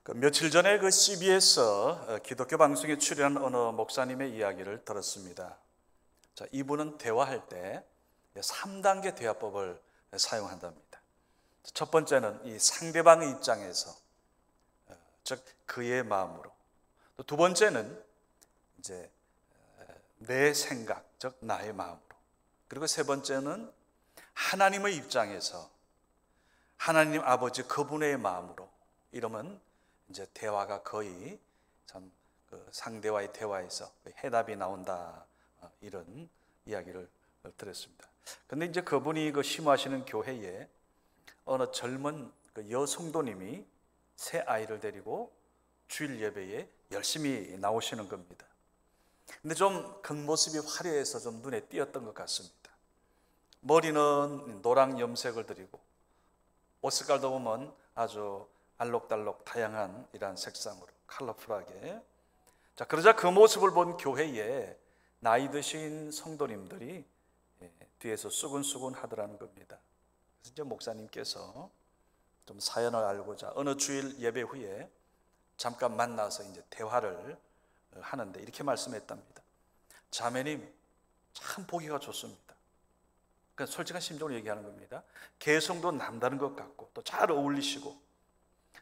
며칠 전에 그 CBS 기독교 방송에 출연한 어느 목사님의 이야기를 들었습니다. 자, 이분은 대화할 때 3단계 대화법을 사용한답니다. 첫 번째는 이 상대방의 입장에서, 즉 그의 마음으로. 또 두 번째는 이제 내 생각, 즉 나의 마음으로. 그리고 세 번째는 하나님의 입장에서, 하나님 아버지 그분의 마음으로. 이러면 이제 대화가 거의 참 그 상대와의 대화에서 해답이 나온다, 이런 이야기를 들었습니다. 근데 이제 그분이 그 심호하시는 교회에 어느 젊은 그 여성도님이 새 아이를 데리고 주일 예배에 열심히 나오시는 겁니다. 근데 좀 겉모습이 화려해서 좀 눈에 띄었던 것 같습니다. 머리는 노랑 염색을 드리고 옷 색깔도 보면 아주 알록달록 다양한 이러한 색상으로 컬러풀하게. 자, 그러자 그 모습을 본 교회에 나이 드신 성도님들이 뒤에서 수근수근 하더라는 겁니다. 그래서 이제 목사님께서 좀 사연을 알고자 어느 주일 예배 후에 잠깐 만나서 이제 대화를 하는데 이렇게 말씀했답니다. 자매님, 참 보기가 좋습니다. 그러니까 솔직한 심정으로 얘기하는 겁니다. 개성도 남다른 것 같고 또 잘 어울리시고,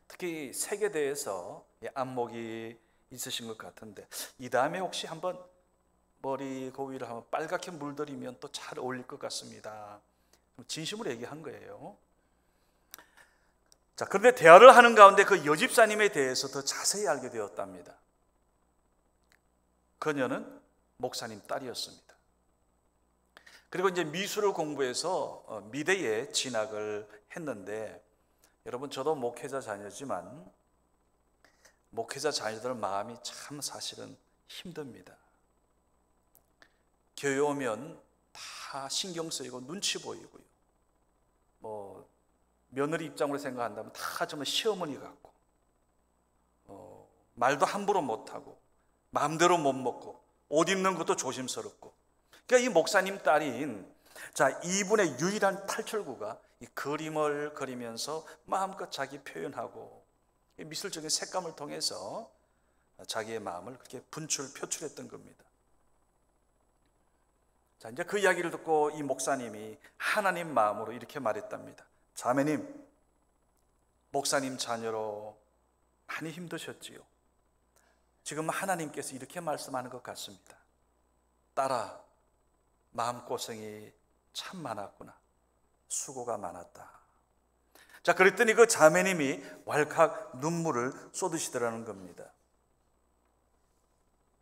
특히 색에 대해서 안목이 있으신 것 같은데 이 다음에 혹시 한번 머리 고위를 한번 빨갛게 물들이면 또 잘 어울릴 것 같습니다. 진심으로 얘기한 거예요. 자, 그런데 대화를 하는 가운데 그 여집사님에 대해서 더 자세히 알게 되었답니다. 그녀는 목사님 딸이었습니다. 그리고 이제 미술을 공부해서 미대에 진학을 했는데, 여러분 저도 목회자 자녀지만 목회자 자녀들 마음이 참 사실은 힘듭니다. 교회 오면 다 신경 쓰이고 눈치 보이고요. 뭐 며느리 입장으로 생각한다면 다 정말 시어머니 같고, 말도 함부로 못하고 마음대로 못 먹고 옷 입는 것도 조심스럽고. 그러니까 이 목사님 딸인 이분의 유일한 탈출구가 이 그림을 그리면서 마음껏 자기 표현하고 미술적인 색감을 통해서 자기의 마음을 그렇게 표출했던 겁니다. 자, 이제 그 이야기를 듣고 이 목사님이 하나님 마음으로 이렇게 말했답니다. 자매님, 목사님 자녀로 많이 힘드셨지요. 지금 하나님께서 이렇게 말씀하는 것 같습니다. 딸아, 마음고생이 참 많았구나. 수고가 많았다. 자, 그랬더니 그 자매님이 왈칵 눈물을 쏟으시더라는 겁니다.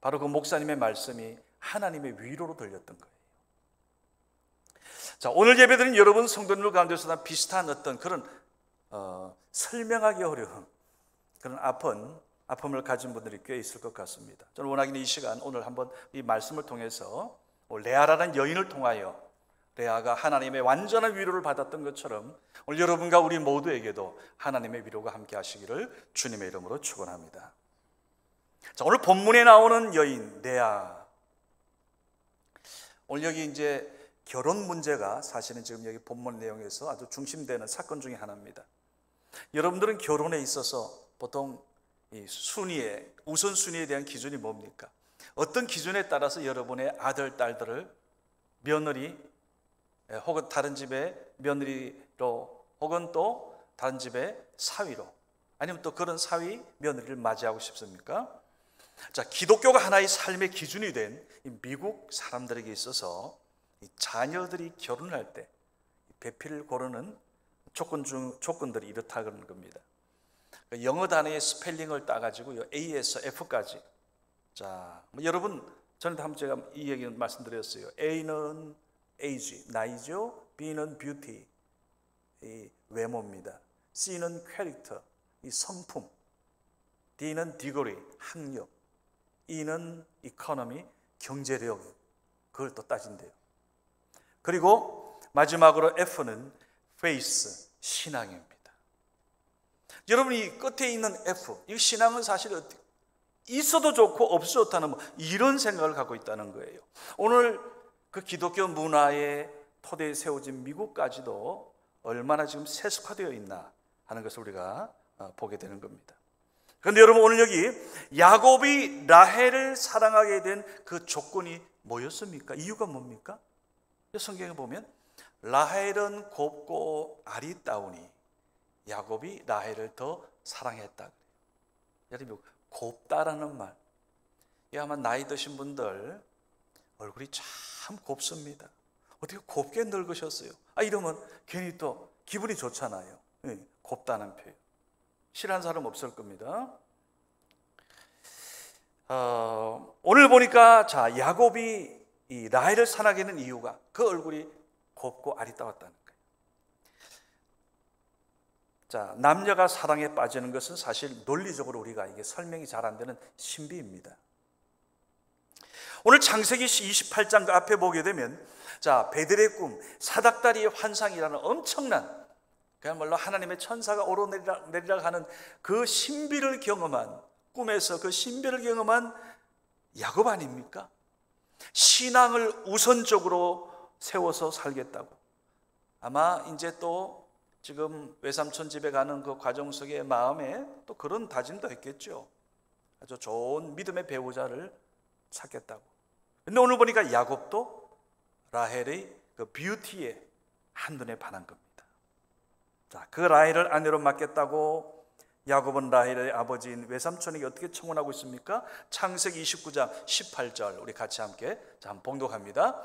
바로 그 목사님의 말씀이 하나님의 위로로 들렸던 거예요. 자, 오늘 예배드린 여러분 성도님들 가운데서 다 비슷한 어떤 그런 설명하기 어려운 그런 아픔을 가진 분들이 꽤 있을 것 같습니다. 저는 워낙에 이 시간 오늘 한번 이 말씀을 통해서 레아라는 여인을 통하여 레아가 하나님의 완전한 위로를 받았던 것처럼 오늘 여러분과 우리 모두에게도 하나님의 위로가 함께 하시기를 주님의 이름으로 축원합니다. 자, 오늘 본문에 나오는 여인 레아. 오늘 여기 이제 결혼 문제가 사실은 지금 여기 본문 내용에서 아주 중심되는 사건 중에 하나입니다. 여러분들은 결혼에 있어서 보통 이 순위에, 우선순위에 대한 기준이 뭡니까? 어떤 기준에 따라서 여러분의 아들, 딸들을 며느리 혹은 다른 집의 며느리로, 혹은 또 다른 집의 사위로, 아니면 또 그런 사위 며느리를 맞이하고 싶습니까? 자, 기독교가 하나의 삶의 기준이 된 이 미국 사람들에게 있어서 이 자녀들이 결혼할 때 배필을 고르는 조건들이 이렇다 그러는 겁니다. 영어 단어의 스펠링을 따가지고 A에서 F까지. 자, 여러분 전에도 한번 제가 이 얘기 말씀드렸어요. A는 age, 나이죠. B는 beauty, 이 외모입니다. C는 character, 이 성품. D는 degree, 학력. E는 economy, 경제력. 그걸 또 따진대요. 그리고 마지막으로 F는 faith, 신앙입니다. 여러분 이 끝에 있는 F, 이 신앙은 사실 있어도 좋고 없어도 좋다는 이런 생각을 갖고 있다는 거예요. 오늘 그 기독교 문화의 토대에 세워진 미국까지도 얼마나 지금 세속화되어 있나 하는 것을 우리가 보게 되는 겁니다. 그런데 여러분, 오늘 여기 야곱이 라헬을 사랑하게 된 그 조건이 뭐였습니까? 이유가 뭡니까? 성경에 보면 라헬은 곱고 아리따우니 야곱이 라헬을 더 사랑했다. 여러분, 곱다라는 말, 이 아마 나이 드신 분들 얼굴이 참 곱습니다. 어떻게 곱게 늙으셨어요? 이러면 괜히 또 기분이 좋잖아요. 곱다는 표현. 싫어하는 사람 없을 겁니다. 오늘 보니까 야곱이 이 라헬을 사랑하게 된 이유가 그 얼굴이 곱고 아리따웠다는 거예요. 남녀가 사랑에 빠지는 것은 사실 논리적으로 우리가 이게 설명이 잘 안 되는 신비입니다. 오늘 창세기 28장 그 앞에 보게 되면 베델의 꿈, 사닥다리의 환상이라는 엄청난, 그야말로 하나님의 천사가 오르내리라 하는 그 신비를 경험한, 꿈에서 그 신비를 경험한 야곱 아닙니까? 신앙을 우선적으로 세워서 살겠다고. 아마 이제 또 지금 외삼촌 집에 가는 그 과정 속의 마음에 또 그런 다짐도 했겠죠. 아주 좋은 믿음의 배우자를 찾겠다고. 근데 오늘 보니까 야곱도 라헬의 그 뷰티에 한눈에 반한 겁니다. 그 라헬을 아내로 맡겠다고 야곱은 라헬의 아버지인 외삼촌에게 어떻게 청혼하고 있습니까? 창세기 29장 18절 우리 같이 함께 한번 봉독합니다.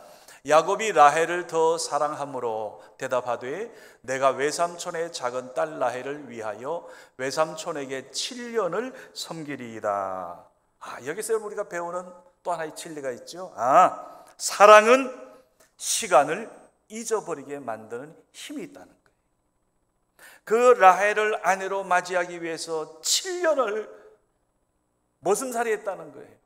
야곱이 라헬을 더 사랑함으로 대답하되 내가 외삼촌의 작은 딸 라헬을 위하여 외삼촌에게 7년을 섬기리이다. 여기서 우리가 배우는 또 하나의 진리가 있죠. 사랑은 시간을 잊어버리게 만드는 힘이 있다는 거예요. 그 라헬을 아내로 맞이하기 위해서 7년을 머슴살이 했다는 거예요.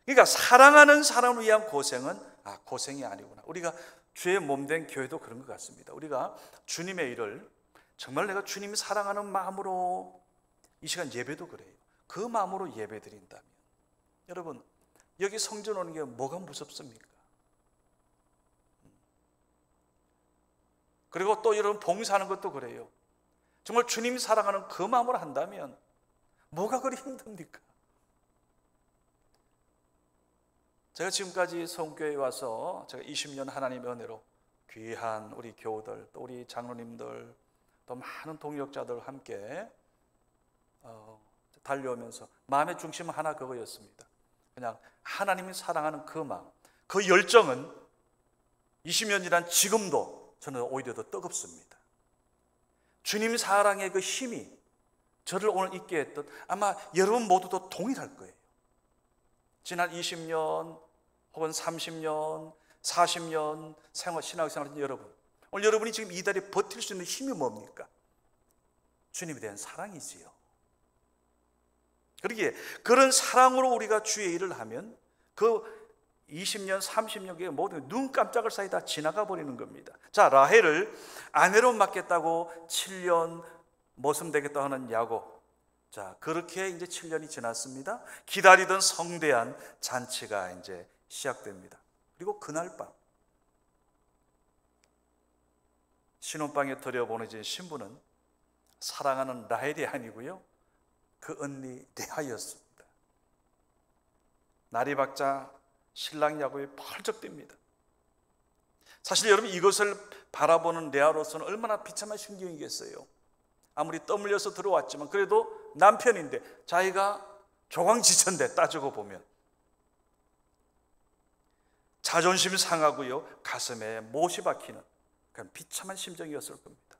그러니까 사랑하는 사람을 위한 고생은 고생이 아니구나. 우리가 주의 몸된 교회도 그런 것 같습니다. 우리가 주님의 일을 정말 내가 주님 사랑하는 마음으로, 이 시간 예배도 그래요. 그 마음으로 예배 드린다면 여러분, 여기 성전 오는 게 뭐가 무섭습니까? 그리고 또 여러분, 봉사하는 것도 그래요. 정말 주님이 사랑하는 그 마음으로 한다면 뭐가 그리 힘듭니까? 제가 지금까지 성교회에 와서 제가 20년 하나님의 은혜로 귀한 우리 교우들, 또 우리 장로님들, 또 많은 동역자들 함께 달려오면서 마음의 중심은 하나 그거였습니다. 그냥 하나님이 사랑하는 그 마음, 그 열정은 20년 지난 지금도 저는 오히려 더 뜨겁습니다. 주님 사랑의 그 힘이 저를 오늘 있게 했던, 아마 여러분 모두도 동일할 거예요. 지난 20년 혹은 30년, 40년 신앙생활 여러분, 오늘 여러분이 지금 이 자리에 버틸 수 있는 힘이 뭡니까? 주님에 대한 사랑이지요. 그러기에 그런 사랑으로 우리가 주의 일을 하면 그 20년, 30년의 모든 눈 깜짝할 사이 다 지나가 버리는 겁니다. 라헬을 아내로 맡겠다고 7년 모섬되겠다 하는 야곱. 그렇게 이제 7년이 지났습니다. 기다리던 성대한 잔치가 이제 시작됩니다. 그리고 그날 밤 신혼방에 들여보내진 신부는 사랑하는 라헬이 아니고요, 그 언니 레아였습니다. 날이 밝자 신랑 야곱이 펄쩍 뜁니다. 사실 여러분, 이것을 바라보는 레아로서는 얼마나 비참한 심경이겠어요. 아무리 떠밀려서 들어왔지만 그래도 남편인데 자기가 조광지천데 따지고 보면 자존심 상하고요, 가슴에 못이 박히는 그런 비참한 심정이었을 겁니다.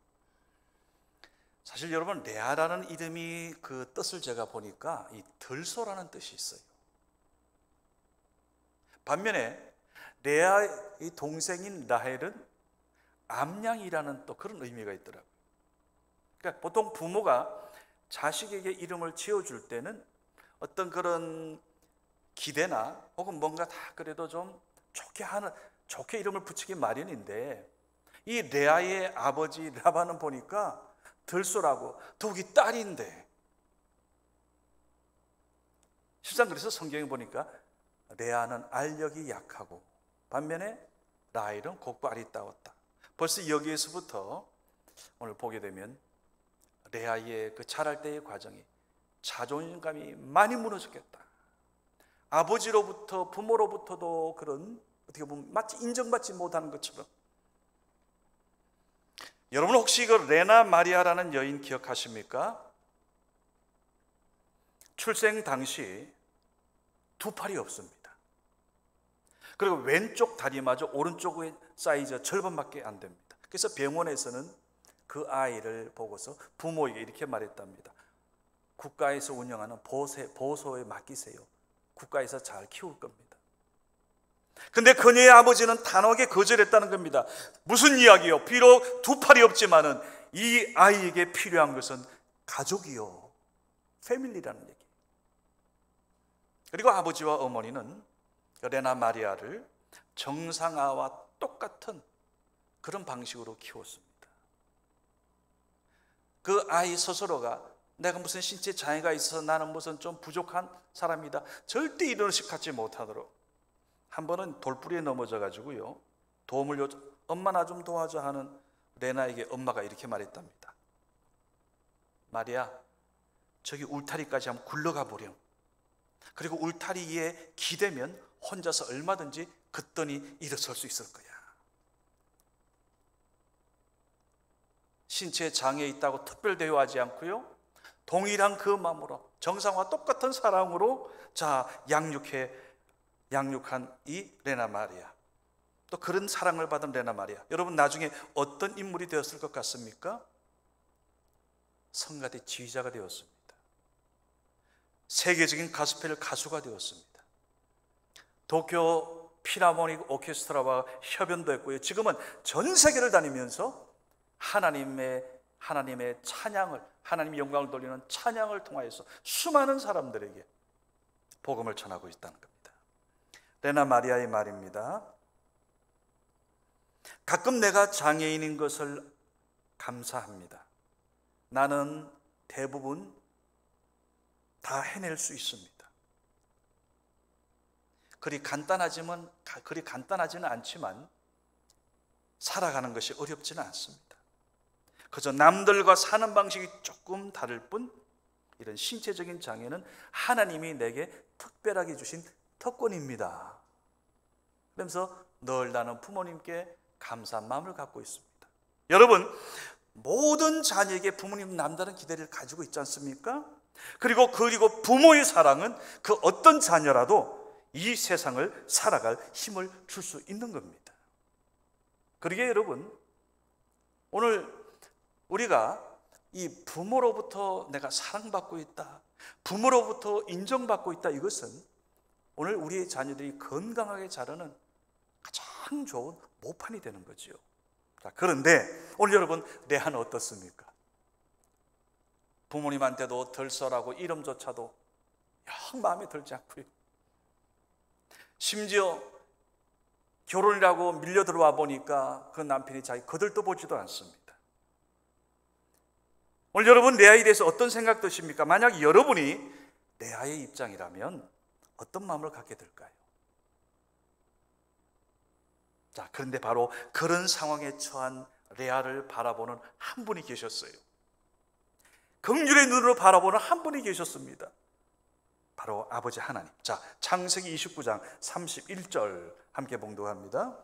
사실 여러분, 레아라는 이름이 그 뜻을 제가 보니까 이 들소라는 뜻이 있어요. 반면에 레아의 동생인 라헬은 암양이라는 또 그런 의미가 있더라고요. 그러니까 보통 부모가 자식에게 이름을 지어줄 때는 어떤 그런 기대나 혹은 뭔가 다 그래도 좀 좋게 이름을 붙이기 마련인데, 이 레아의 아버지 라반은 보니까 들소라고, 더욱이 딸인데, 실상 그래서 성경에 보니까 레아는 알력이 약하고 반면에 라헬은 곱고 아리따웠다. 벌써 여기에서부터 오늘 보게 되면 레아의 그 자랄 때의 과정이 자존감이 많이 무너졌겠다. 아버지로부터, 부모로부터도 그런 어떻게 보면 마치 인정받지 못하는 것처럼. 여러분 혹시 그 레나 마리아라는 여인 기억하십니까? 출생 당시 두 팔이 없습니다. 그리고 왼쪽 다리마저 오른쪽의 사이즈 절반밖에 안 됩니다. 그래서 병원에서는 그 아이를 보고서 부모에게 이렇게 말했답니다. 국가에서 운영하는 보호소에 맡기세요. 국가에서 잘 키울 겁니다. 근데 그녀의 아버지는 단호하게 거절했다는 겁니다. 무슨 이야기요? 비록 두 팔이 없지만은 이 아이에게 필요한 것은 가족이요, 패밀리라는 얘기. 그리고 아버지와 어머니는 레나 마리아를 정상아와 똑같은 그런 방식으로 키웠습니다. 그 아이 스스로가 내가 무슨 신체 장애가 있어서 나는 무슨 좀 부족한 사람이다, 절대 이런 의식 갖지 못하도록. 한 번은 돌부리에 넘어져 가지고요, 도움을 요청, 엄마 나 좀 도와줘 하는 레나에게 엄마가 이렇게 말했답니다. 마리아, 저기 울타리까지 한번 굴러가 보렴. 그리고 울타리에 기대면 혼자서 얼마든지 걷더니 일어설 수 있을 거야. 신체에 장애 있다고 특별 대우하지 않고요, 동일한 그 마음으로 정상과 똑같은 사랑으로 양육한 이 레나 마리아, 또 그런 사랑을 받은 레나 마리아, 여러분 나중에 어떤 인물이 되었을 것 같습니까? 성가대 지휘자가 되었습니다. 세계적인 가스펠 가수가 되었습니다. 도쿄 필하모닉 오케스트라와 협연도 했고요, 지금은 전 세계를 다니면서 하나님의 찬양을, 하나님의 영광을 돌리는 찬양을 통하여서 수많은 사람들에게 복음을 전하고 있다는 겁니다. 레나 마리아의 말입니다. 가끔 내가 장애인인 것을 감사합니다. 나는 대부분 다 해낼 수 있습니다. 그리 간단하지는 않지만 살아가는 것이 어렵지는 않습니다. 그저 남들과 사는 방식이 조금 다를 뿐, 이런 신체적인 장애는 하나님이 내게 특별하게 주신 특권입니다. 그러면서 늘 나는 부모님께 감사한 마음을 갖고 있습니다. 여러분, 모든 자녀에게 부모님은 남다른 기대를 가지고 있지 않습니까? 그리고 부모의 사랑은 그 어떤 자녀라도 이 세상을 살아갈 힘을 줄 수 있는 겁니다. 그러게 여러분, 오늘 우리가 이 부모로부터 내가 사랑받고 있다, 부모로부터 인정받고 있다, 이것은 오늘 우리의 자녀들이 건강하게 자라는 가장 좋은 모판이 되는 거죠. 자, 그런데 오늘 여러분, 레아는 어떻습니까? 부모님한테도 덜설하고 이름조차도 영 마음에 들지 않고요, 심지어 결혼이라고 밀려 들어와 보니까 그 남편이 자기 거들떠 보지도 않습니다. 오늘 여러분, 레아에 대해서 어떤 생각 드십니까? 만약 여러분이 레아의 입장이라면 어떤 마음을 갖게 될까요? 자, 그런데 바로 그런 상황에 처한 레아를 바라보는 한 분이 계셨어요. 긍휼의 눈으로 바라보는 한 분이 계셨습니다. 바로 아버지 하나님. 자, 창세기 29장 31절 함께 봉독합니다.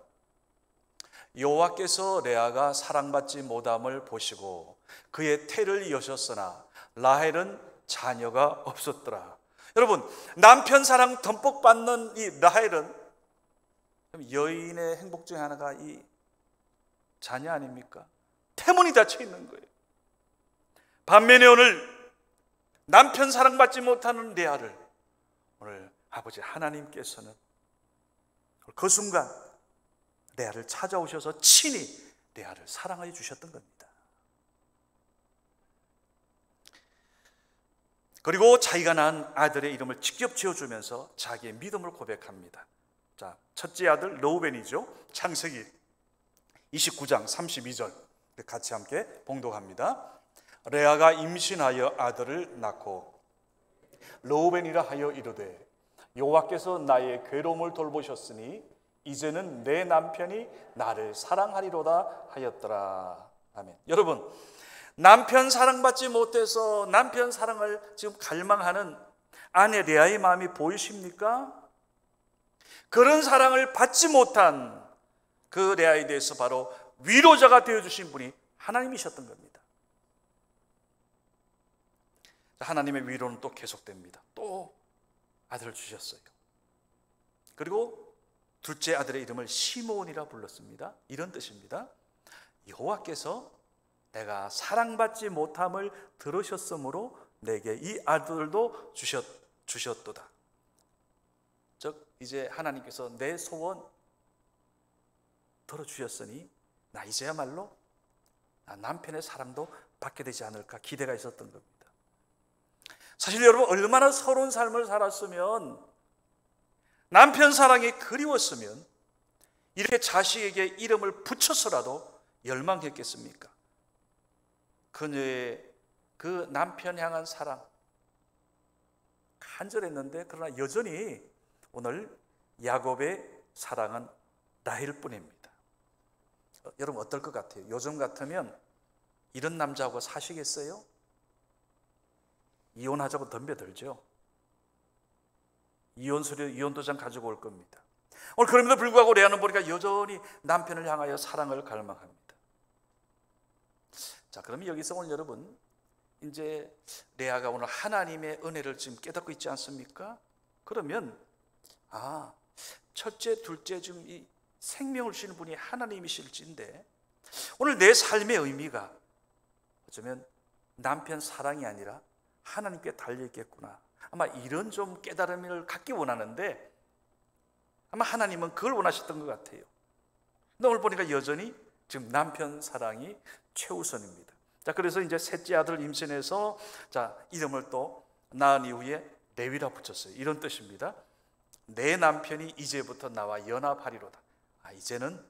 여호와께서 레아가 사랑받지 못함을 보시고 그의 태를 여셨으나 라헬은 자녀가 없었더라. 여러분, 남편 사랑 듬뿍 받는 이 라헬은 여인의 행복 중에 하나가 이 자녀 아닙니까? 태문이 닫혀 있는 거예요. 반면에 오늘 남편 사랑받지 못하는 레아를 오늘 아버지 하나님께서는 그 순간 레아를 찾아오셔서 친히 레아를 사랑해 주셨던 겁니다. 그리고 자기가 낳은 아들의 이름을 직접 지어주면서 자기의 믿음을 고백합니다. 자, 첫째 아들 르우벤이죠. 창세기 29장 32절 같이 함께 봉독합니다. 레아가 임신하여 아들을 낳고 르우벤이라 하여 이르되 여호와께서 나의 괴로움을 돌보셨으니 이제는 내 남편이 나를 사랑하리로다 하였더라. 아멘. 여러분, 남편 사랑받지 못해서 남편 사랑을 지금 갈망하는 아내 레아의 마음이 보이십니까? 그런 사랑을 받지 못한 그 레아에 대해서 바로 위로자가 되어주신 분이 하나님이셨던 겁니다. 하나님의 위로는 또 계속됩니다. 또 아들을 주셨어요. 그리고 둘째 아들의 이름을 시므온이라 불렀습니다. 이런 뜻입니다. 여호와께서 내가 사랑받지 못함을 들으셨으므로 내게 이 아들도 주셨도다. 즉 이제 하나님께서 내 소원 들어주셨으니 나 이제야말로 남편의 사랑도 받게 되지 않을까 기대가 있었던 겁니다. 사실 여러분, 얼마나 서러운 삶을 살았으면, 남편 사랑이 그리웠으면 이렇게 자식에게 이름을 붙여서라도 열망했겠습니까? 그녀의 그 남편 향한 사랑 간절했는데, 그러나 여전히 오늘 야곱의 사랑은 라헬 뿐입니다. 여러분 어떨 것 같아요? 요즘 같으면 이런 남자하고 사시겠어요? 이혼하자고 덤벼들죠. 이혼 서류, 이혼 도장 가지고 올 겁니다. 오늘 그럼에도 불구하고 레아는 보니까 여전히 남편을 향하여 사랑을 갈망합니다. 자, 그러면 여기서 오늘 여러분, 이제 레아가 오늘 하나님의 은혜를 지금 깨닫고 있지 않습니까? 그러면 첫째, 둘째 지금 이 생명을 주시는 분이 하나님이실진데, 오늘 내 삶의 의미가 어쩌면 남편 사랑이 아니라 하나님께 달려있겠구나. 아마 이런 좀 깨달음을 갖기 원하는데, 아마 하나님은 그걸 원하셨던 것 같아요. 근데 오늘 보니까 여전히 지금 남편 사랑이 최우선입니다. 자, 그래서 이제 셋째 아들 임신해서 이름을 또 낳은 이후에 레위라 붙였어요. 이런 뜻입니다. 내 남편이 이제부터 나와 연합하리로다. 이제는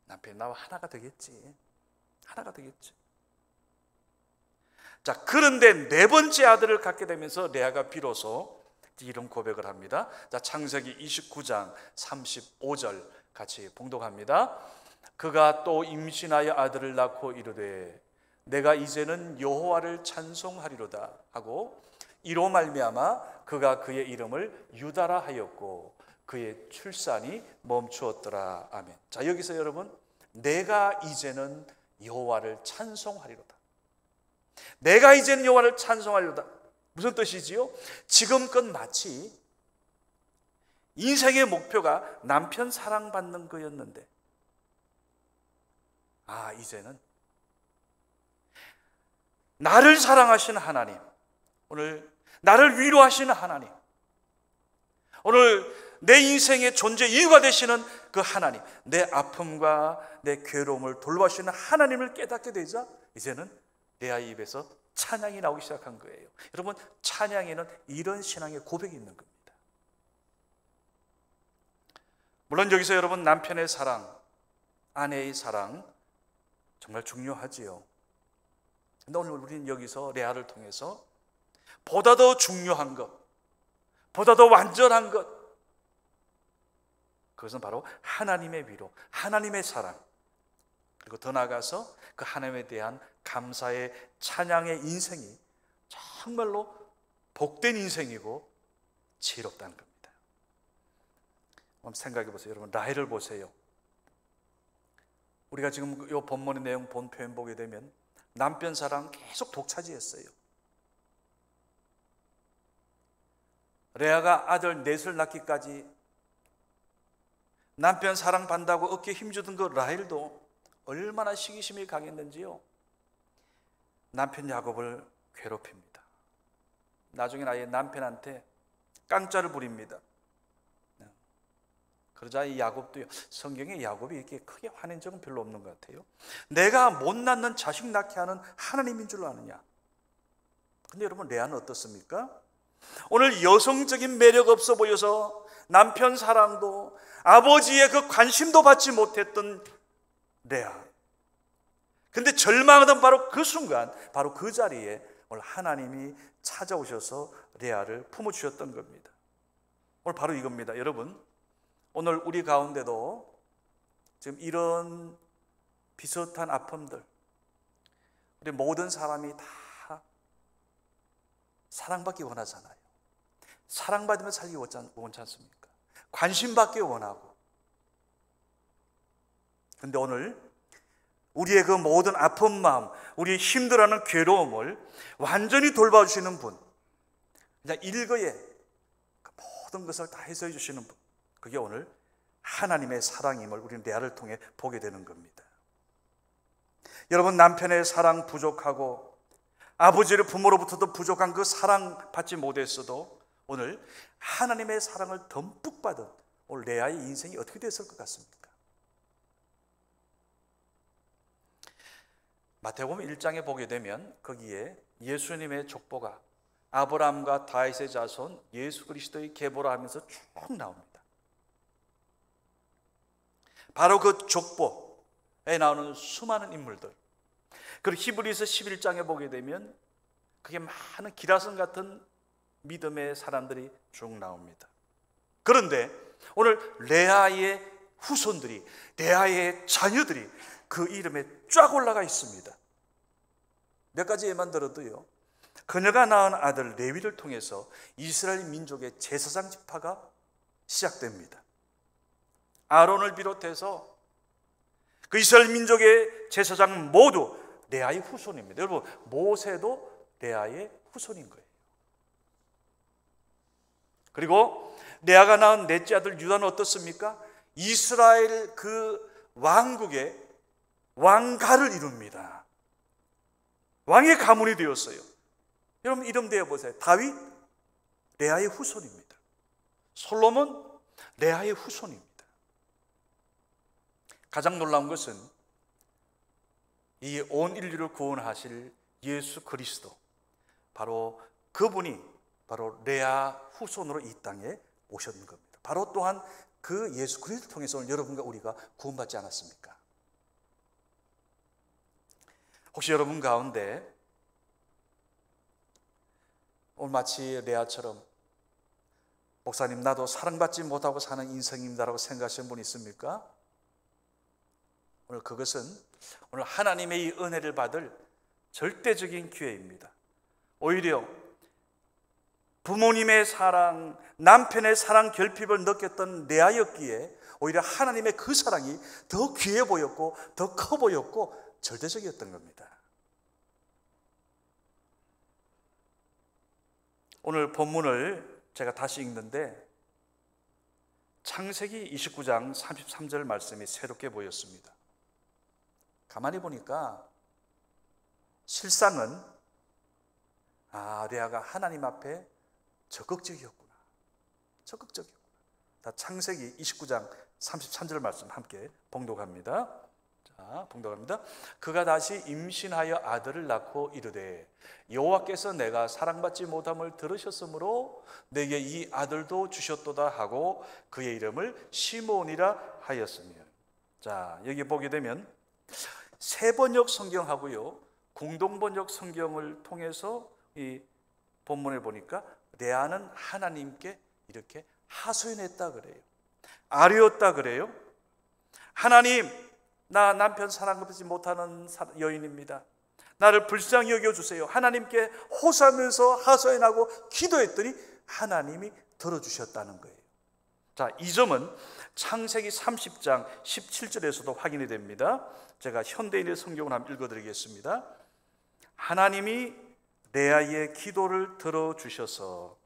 남편이 나와 하나가 되겠지. 하나가 되겠지. 자, 그런데 네 번째 아들을 갖게 되면서 레아가 비로소 이런 고백을 합니다. 자, 창세기 29장 35절 같이 봉독합니다. 그가 또 임신하여 아들을 낳고 이르되 내가 이제는 여호와를 찬송하리로다 하고, 이로 말미암아 그가 그의 이름을 유다라 하였고 그의 출산이 멈추었더라. 아멘. 자, 여기서 여러분, 내가 이제는 여호와를 찬송하리로다. 내가 이제는 여호와를 찬송하리로다. 무슨 뜻이지요? 지금껏 마치 인생의 목표가 남편 사랑받는 거였는데, 이제는 나를 사랑하시는 하나님, 오늘 나를 위로하시는 하나님, 오늘 내 인생의 존재 이유가 되시는 그 하나님, 내 아픔과 내 괴로움을 돌봐주시는 하나님을 깨닫게 되자 이제는 레아의 입에서 찬양이 나오기 시작한 거예요. 여러분, 찬양에는 이런 신앙의 고백이 있는 겁니다. 물론 여기서 여러분, 남편의 사랑, 아내의 사랑 정말 중요하지요. 근데 오늘 우리는 여기서 레아를 통해서 보다 더 중요한 것, 보다 더 완전한 것, 그것은 바로 하나님의 위로, 하나님의 사랑, 그리고 더 나아가서 그 하나님에 대한 감사의 찬양의 인생이 정말로 복된 인생이고 지혜롭다는 겁니다. 한번 생각해 보세요. 여러분, 라헬을 보세요. 우리가 지금 이 본문의 내용 본 표현 보게 되면 남편 사랑 계속 독차지했어요. 레아가 아들 넷을 낳기까지 남편 사랑받는다고 어깨에 힘주던 그 라헬도 얼마나 시기심이 강했는지요. 남편 야곱을 괴롭힙니다. 나중에 아예 남편한테 깡짜를 부립니다. 그러자 이 야곱도요, 성경에 야곱이 이렇게 크게 화낸 적은 별로 없는 것 같아요. 내가 못 낳는 자식 낳게 하는 하나님인 줄 아느냐. 근데 여러분, 레아는 어떻습니까? 오늘 여성적인 매력 없어 보여서 남편 사랑도 아버지의 그 관심도 받지 못했던 레아. 근데 절망하던 바로 그 순간, 바로 그 자리에 오늘 하나님이 찾아오셔서 레아를 품어주셨던 겁니다. 오늘 바로 이겁니다. 여러분, 오늘 우리 가운데도 지금 이런 비슷한 아픔들, 우리 모든 사람이 다 사랑받기 원하잖아요. 사랑받으면 살기 원치 않습니까? 관심받기 원하고. 그런데 오늘 우리의 그 모든 아픈 마음, 우리의 힘들어하는 괴로움을 완전히 돌봐주시는 분, 그냥 일거에 그 모든 것을 다 해소해 주시는 분, 그게 오늘 하나님의 사랑임을 우리는 레아를 통해 보게 되는 겁니다. 여러분, 남편의 사랑 부족하고 아버지의 부모로부터도 부족한 그 사랑 받지 못했어도 오늘 하나님의 사랑을 듬뿍 받은 오늘 레아의 인생이 어떻게 됐을 것 같습니까? 마태복음 1장에 보게 되면 거기에 예수님의 족보가 아브라함과 다윗의 자손 예수 그리스도의 계보라 하면서 쭉 나옵니다. 바로 그 족보에 나오는 수많은 인물들, 그리고 히브리서 11장에 보게 되면 그게 많은 기라성 같은 믿음의 사람들이 쭉 나옵니다. 그런데 오늘 레아의 후손들이, 레아의 자녀들이 그 이름에 쫙 올라가 있습니다. 몇 가지 예만 들어도요, 그녀가 낳은 아들 레위를 통해서 이스라엘 민족의 제사장 지파가 시작됩니다. 아론을 비롯해서 그 이스라엘 민족의 제사장 모두 레아의 후손입니다. 여러분, 모세도 레아의 후손인 거예요. 그리고 레아가 낳은 넷째 아들 유다는 어떻습니까? 이스라엘 그 왕국의 왕가를 이룹니다. 왕의 가문이 되었어요. 여러분, 이름 대어보세요. 다윗, 레아의 후손입니다. 솔로몬, 레아의 후손입니다. 가장 놀라운 것은 이 온 인류를 구원하실 예수 그리스도, 바로 그분이 바로 레아 후손으로 이 땅에 오셨는 겁니다. 바로 또한 그 예수 그리스도를 통해서 오늘 여러분과 우리가 구원받지 않았습니까? 혹시 여러분 가운데 오늘 마치 레아처럼 목사님, 나도 사랑받지 못하고 사는 인생입니다라고 생각하시는 분 있습니까? 오늘 그것은 오늘 하나님의 이 은혜를 받을 절대적인 기회입니다. 오히려 부모님의 사랑, 남편의 사랑 결핍을 느꼈던 레아였기에 오히려 하나님의 그 사랑이 더 귀해 보였고 더 커 보였고 절대적이었던 겁니다. 오늘 본문을 제가 다시 읽는데 창세기 29장 33절 말씀이 새롭게 보였습니다. 가만히 보니까 실상은 레아가 하나님 앞에 적극적이었구나. 적극적이었구나. 자, 창세기 29장 33절 말씀 함께 봉독합니다. 자, 봉독합니다. 그가 다시 임신하여 아들을 낳고 이르되 여호와께서 내가 사랑받지 못함을 들으셨으므로 내게 이 아들도 주셨도다 하고 그의 이름을 시몬이라 하였으며. 자, 여기 보게 되면 세번역 성경하고요 공동번역 성경을 통해서 이 본문을 보니까 레아는 하나님께 이렇게 하소연했다 그래요. 아뢰었다 그래요. 하나님, 나 남편 사랑받지 못하는 여인입니다. 나를 불쌍히 여겨주세요. 하나님께 호소하면서 하소연하고 기도했더니 하나님이 들어주셨다는 거예요. 자, 이 점은 창세기 30장 17절에서도 확인이 됩니다. 제가 현대인의 성경을 한번 읽어드리겠습니다. 하나님이 레아의 기도를 들어주셔서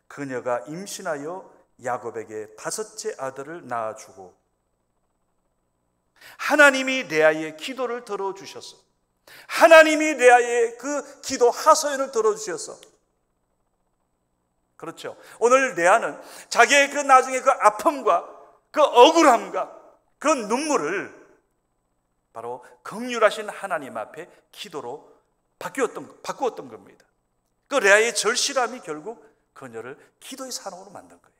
그녀가 임신하여 야곱에게 다섯째 아들을 낳아주고, 하나님이 레아의 기도를 들어주셔서, 하나님이 레아의 그 기도 하소연을 들어주셔서, 그렇죠. 오늘 레아는 자기의 그 나중에 그 아픔과 그 억울함과 그 눈물을 바로 긍휼하신 하나님 앞에 기도로 바꾸었던 겁니다. 그 레아의 절실함이 결국 그녀를 기도의 산업으로 만든 거예요.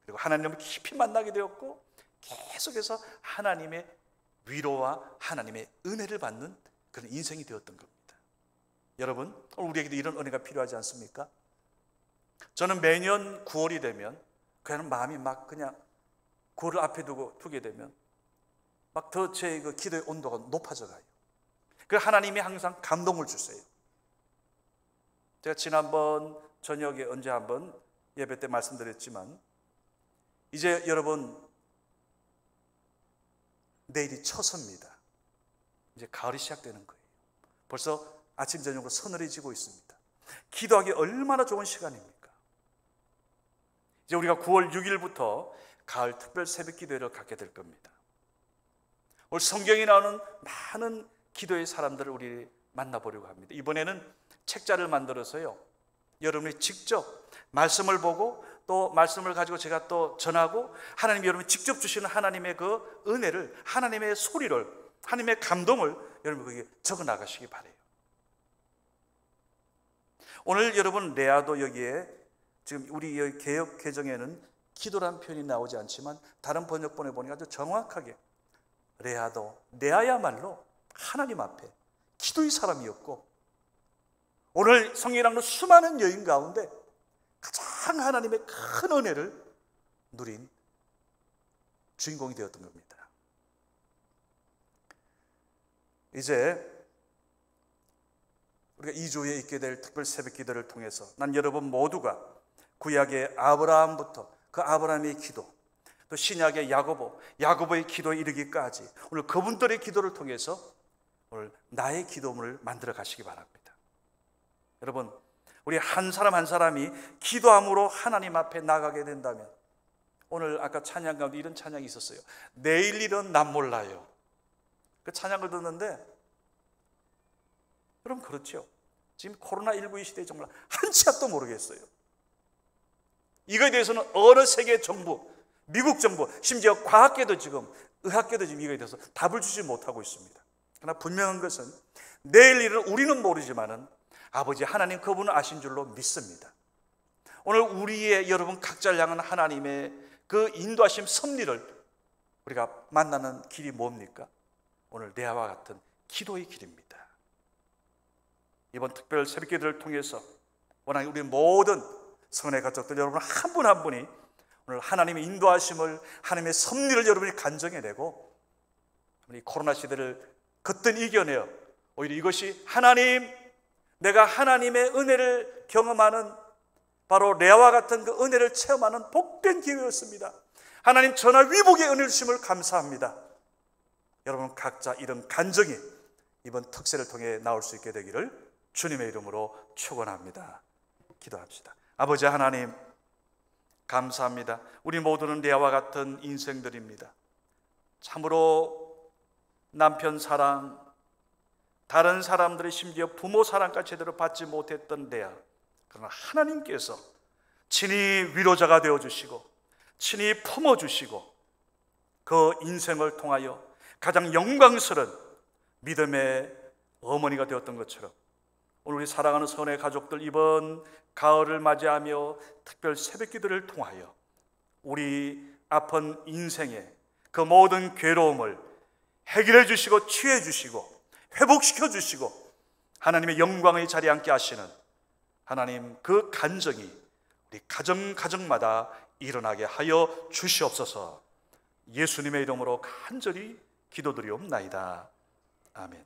그리고 하나님을 깊이 만나게 되었고 계속해서 하나님의 위로와 하나님의 은혜를 받는 그런 인생이 되었던 겁니다. 여러분, 우리에게도 이런 은혜가 필요하지 않습니까? 저는 매년 9월이 되면 그냥 마음이 막 그냥 9월을 앞에 두게 되면 막 더 제 그 기도의 온도가 높아져 가요. 그 하나님이 항상 감동을 주세요. 제가 지난번 저녁에 언제 한번 예배 때 말씀드렸지만, 이제 여러분 내일이 처서입니다. 이제 가을이 시작되는 거예요. 벌써 아침 저녁으로 서늘해지고 있습니다. 기도하기 얼마나 좋은 시간입니까? 이제 우리가 9월 6일부터 가을 특별 새벽 기도회를 갖게 될 겁니다. 오늘 성경에 나오는 많은 기도의 사람들을 우리 만나보려고 합니다. 이번에는 책자를 만들어서요, 여러분이 직접 말씀을 보고 또 말씀을 가지고 제가 또 전하고, 하나님이 여러분이 직접 주시는 하나님의 그 은혜를, 하나님의 소리를, 하나님의 감동을 여러분 거기에 적어 나가시기 바라요. 오늘 여러분 레아도 여기에 지금 우리 여기 개역 개정에는 기도란 표현이 나오지 않지만 다른 번역본에 보니까 아주 정확하게 레아야말로 하나님 앞에 기도의 사람이었고, 오늘 성경에 나오는 수많은 여인 가운데 가장 하나님의 큰 은혜를 누린 주인공이 되었던 겁니다. 이제 우리가 2주에 있게 될 특별 새벽 기도를 통해서 난 여러분 모두가 구약의 아브라함부터 그 아브라함의 기도, 또 신약의 야고보의 기도에 이르기까지 오늘 그분들의 기도를 통해서 오늘 나의 기도문을 만들어 가시기 바랍니다. 여러분, 우리 한 사람 한 사람이 기도함으로 하나님 앞에 나가게 된다면, 오늘 아까 찬양 가운데 이런 찬양이 있었어요. 내일 일은 난 몰라요. 그 찬양을 듣는데, 여러분 그렇죠? 지금 코로나19의 시대에 정말 한 치 앞도 모르겠어요. 이거에 대해서는 어느 세계 정부, 미국 정부, 심지어 과학계도 지금, 의학계도 지금 이거에 대해서 답을 주지 못하고 있습니다. 그러나 분명한 것은 내일 일은 우리는 모르지만은 아버지 하나님 그분은 아신 줄로 믿습니다. 오늘 우리의 여러분 각자를 향한 하나님의 그 인도하심 섭리를 우리가 만나는 길이 뭡니까? 오늘 레아와 같은 기도의 길입니다. 이번 특별 새벽 기도를 통해서 워낙 우리 모든 성원의 가족들 여러분 한 분 한 분이 오늘 하나님의 인도하심을, 하나님의 섭리를 여러분이 간증해내고 우리 코로나 시대를 거뜬 이겨내어 오히려 이것이 하나님, 내가 하나님의 은혜를 경험하는 바로 레아와 같은 그 은혜를 체험하는 복된 기회였습니다. 하나님 전화 위복의 은혜를 주심을 감사합니다. 여러분 각자 이런 간증이 이번 특세를 통해 나올 수 있게 되기를 주님의 이름으로 축원합니다. 기도합시다. 아버지 하나님 감사합니다. 우리 모두는 레아와 같은 인생들입니다. 참으로 남편 사랑, 다른 사람들의 심지어 부모 사랑까지 제대로 받지 못했던 레아, 그러나 하나님께서 친히 위로자가 되어주시고 친히 품어주시고 그 인생을 통하여 가장 영광스러운 믿음의 어머니가 되었던 것처럼 오늘 우리 사랑하는 선의 가족들 이번 가을을 맞이하며 특별 새벽 기도를 통하여 우리 아픈 인생의 그 모든 괴로움을 해결해 주시고 치유해 주시고 회복시켜 주시고 하나님의 영광의 자리에 앉게 하시는 하나님 그 간증이 우리 가정마다 일어나게 하여 주시옵소서. 예수님의 이름으로 간절히 기도드리옵나이다. 아멘.